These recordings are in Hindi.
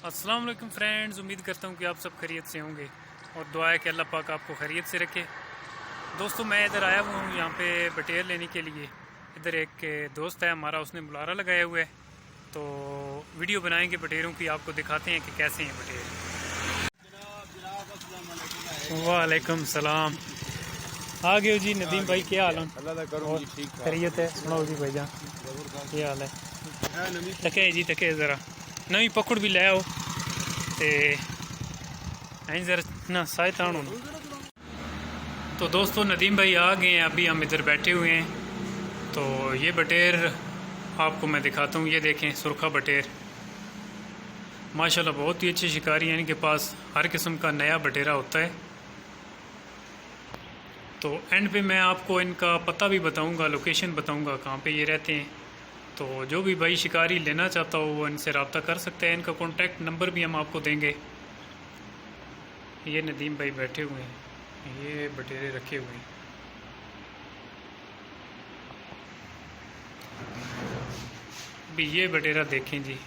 अस्सलाम वालेकुम फ्रेंड्स, उम्मीद करता हूँ कि आप सब खैरियत से होंगे और दुआ है कि अल्लाह पाक आपको खैरियत से रखे। दोस्तों, मैं इधर आया हुआ हूँ यहाँ पे बटेर लेने के लिए। इधर एक दोस्त है हमारा, उसने बुलारा लगाया हुआ है, तो वीडियो बनाएंगे बटेरों की, आपको दिखाते हैं कि कैसे हैं बटेर। वालेकुम सलाम। आ गए जी नदीम भाई, क्या हाल है? और खैरियत है? सुनाओ जी भाईजान, क्या हाल है? तके जी तके ज़रा नवी पकड़ भी ले आओ ते जरा ना साय तानो। तो दोस्तों, नदीम भाई आ गए हैं, अभी हम इधर बैठे हुए हैं। तो ये बटेर आपको मैं दिखाता हूँ। ये देखें, सुरखा बटेर माशाल्लाह बहुत ही अच्छे शिकारी हैं। इनके पास हर किस्म का नया बटेरा होता है। तो एंड पे मैं आपको इनका पता भी बताऊंगा, लोकेशन बताऊंगा कहाँ पे ये रहते हैं। तो जो भी भाई शिकारी लेना चाहता हो वो इनसे रब्ता कर सकते हैं। इनका कॉन्टैक्ट नंबर भी हम आपको देंगे। ये नदीम भाई बैठे हुए हैं, ये बटेरे रखे हुए हैं। भी ये बटेरा देखें जी,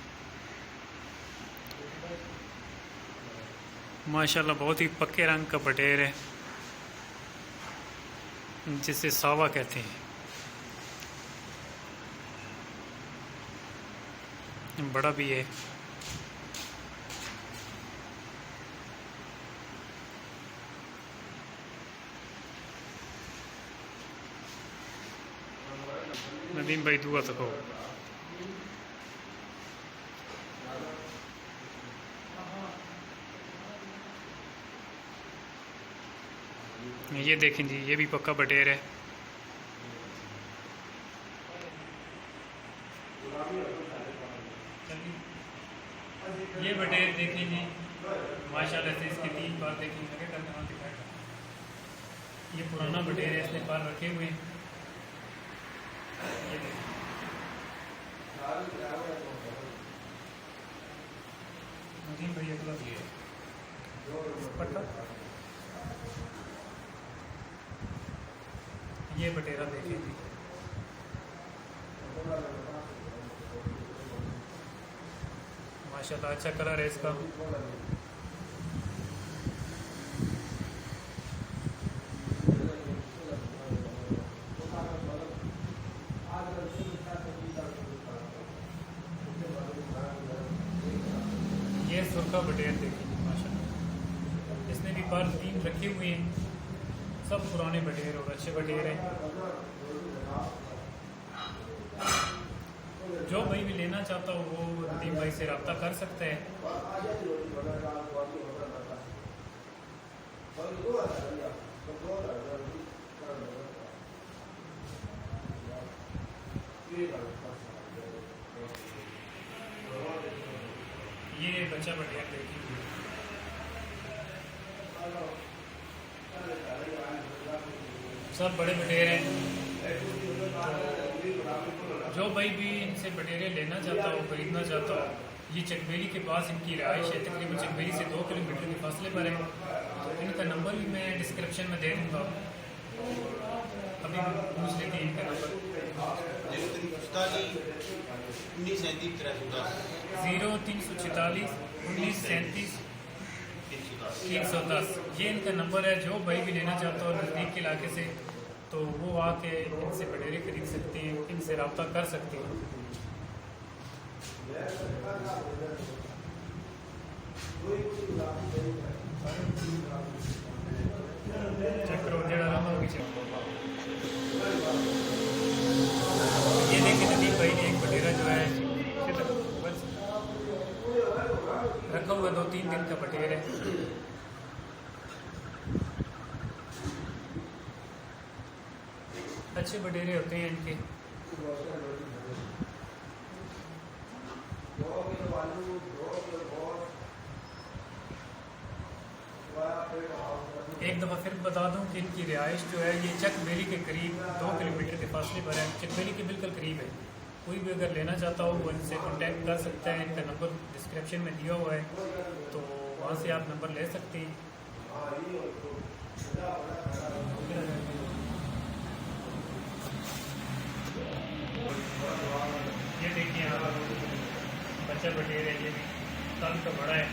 माशाल्लाह बहुत ही पक्के रंग का बटेर है, जिसे सावा कहते हैं। बड़ा भी है। नदीम भाई दुआ तक हो। ये देखें जी, ये भी पक्का बटेर है। ये बटेर देखें जी, माशाल्लाह से इसके 3 बार देखें। ये पुराना बटेर है, इसने पार रखे हुए हैं। ये देखें, नदीम भाई अगला पट्टा। ये बटेरा देखें जी, माशाल्लाह अच्छा कलर है इसका। ये सुरखा बटेर देखिए माशाल्लाह, इसने भी पर 3 रखे हुए हैं। सब पुराने बटेर और अच्छे बटेर हैं। जो भाई भी लेना चाहता हो वो नदीम भाई से रब्ता कर सकता है। ये बच्चा बटेर देखिए, सब बड़े बटेर हैं। जो भाई भी इनसे बटेरे लेना चाहता हो, खरीदना चाहता हो, ये चकबेरी के पास इनकी रिहाइश है। तकरीबन चकबेरी से 2 किलोमीटर के फासले पर है। तो इनका नंबर भी मैं डिस्क्रिप्शन में दे दूँगा, अभी पूछ लेते हैं इनका नंबर। 0346 1937 310, ये इनका नंबर है। जो भाई भी लेना चाहता हो नज़दीक के इलाके से, तो वो आके इनसे बटेरे खरीद सकते हैं, इनसे रब्ता कर सकते हैं। चक्रो ये देखिए, नदीम भाई ने एक बटेरा जो है रखा हुआ, 2-3 दिन का बटेर है। अच्छे बटेरे होते हैं इनके। एक दफ़ा फिर बता दूं कि इनकी रिहाइश जो है ये चकबेली के करीब 2 किलोमीटर के फासले पर है। चकबेली के बिल्कुल करीब है। कोई भी अगर लेना चाहता हो वो इनसे कांटेक्ट कर सकता है। इनका नंबर डिस्क्रिप्शन में दिया हुआ है, तो वहाँ से आप नंबर ले सकते हैं। ये देखिए, बच्चा बटेर है ये भी। तंग तो बड़ा है।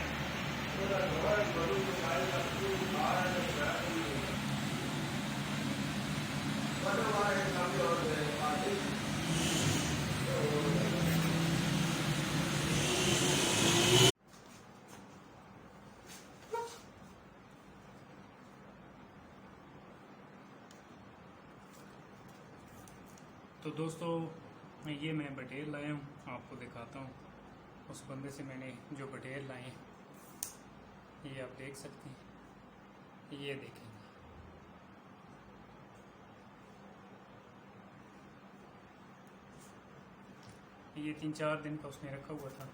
तो दोस्तों ये मैं बटेर लाया हूँ, आपको दिखाता हूँ। उस बंदे से मैंने जो बटेर लाए हैं ये आप देख सकते हैं, ये देखेंगे। ये 3-4 दिन का उसने रखा हुआ था।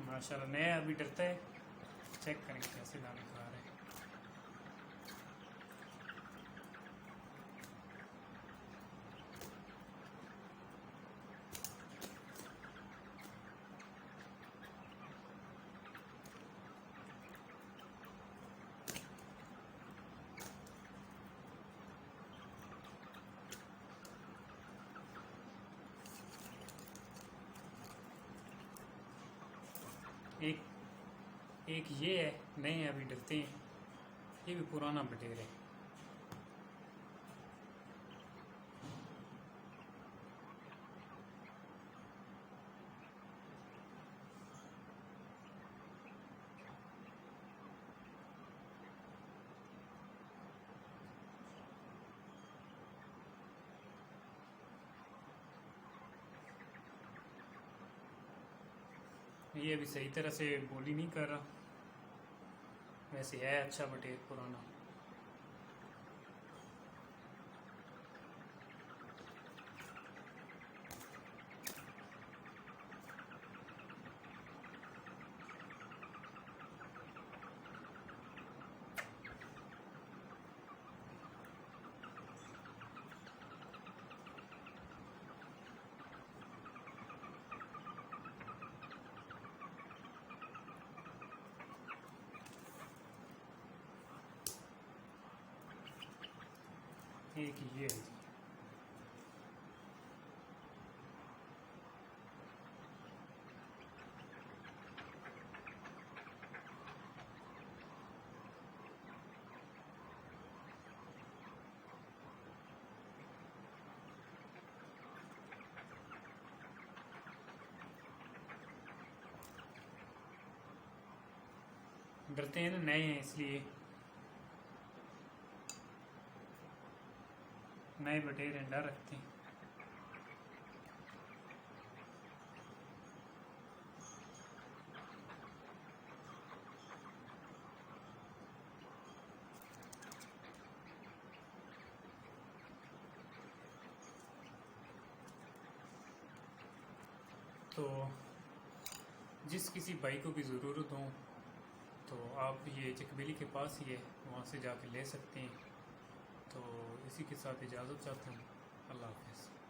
माशाल्लाह नया अभी डरता है। चेक करें कैसे दाने खा रहे हैं। एक ये है, नए अभी डरते हैं। ये भी पुराना बटेर है। ये अभी सही तरह से बोली नहीं कर रहा, वैसे है अच्छा बटेर पुराना। एक ये है जी। डरते हैं ना, नए हैं इसलिए। नए बटेर हैं, डर रखते हैं। तो जिस किसी भाई को भी ज़रूरत हो तो आप ये चकबेली के पास ही है, वहाँ से जाके ले सकते हैं। तो इसी के साथ इजाज़त चाहता हूँ। अल्लाह हाफ़िज़।